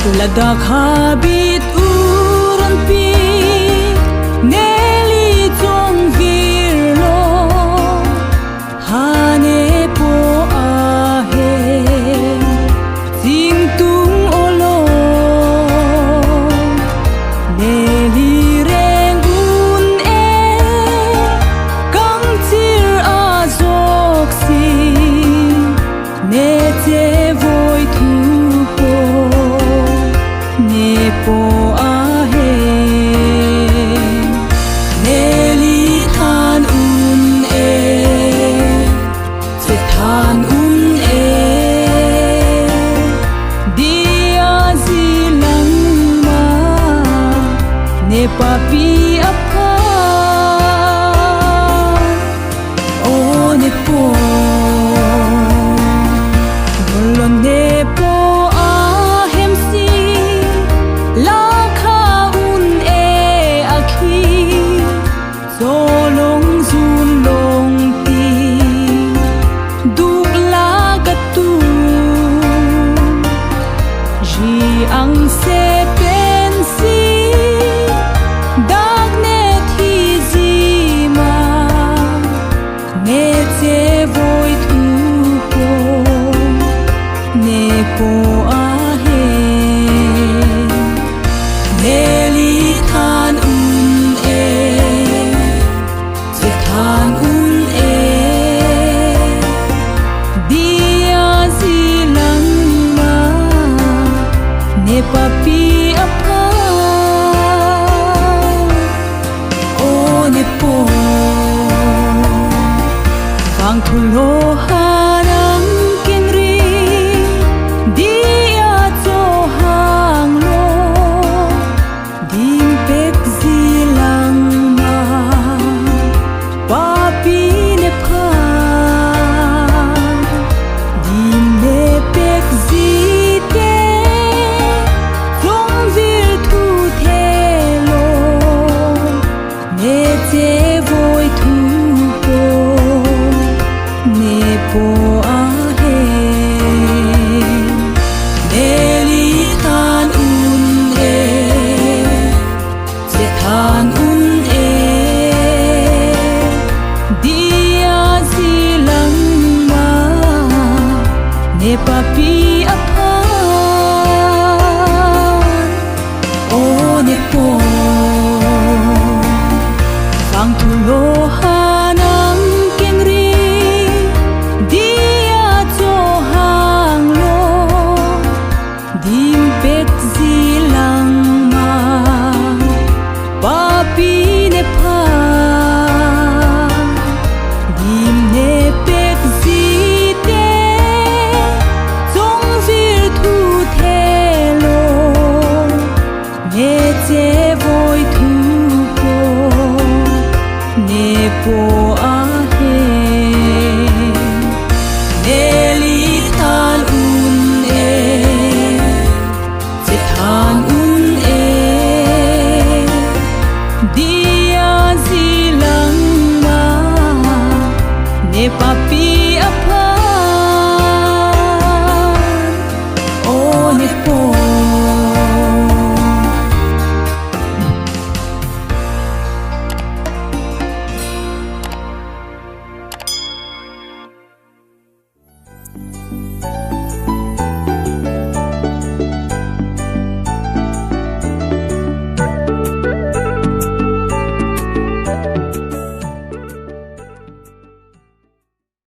Ladak habit uron pi Neli tong virlo Hane po ahe Ting tung olo Neli reng un e Kang tir azok si Ne te voi tu po po ahe Neli than un e Se than un e Dia zilang ma Ne papi apa O ne po Golon ne po ang se pensi dag ne thi zima ne te voi tu po ne po ahe ne li than un e se than un e dia zilang papi apa o ne po Bang tulo harang kenri Dia to hang lo Ding pek zilang ma Papi ne pa Ding ne pek zite po ahe Neli than un e Se than un e Dia zilang ma Ne papi apa O ne po Bang tulo hanang kenri Dimpek zilang ma Papi ne pa Dim ne pek zite Tong vir tu thelo Ne te voi tu po Ne po ahe Neli than un e Than un e Dia zilang ma Ne papi apa O ne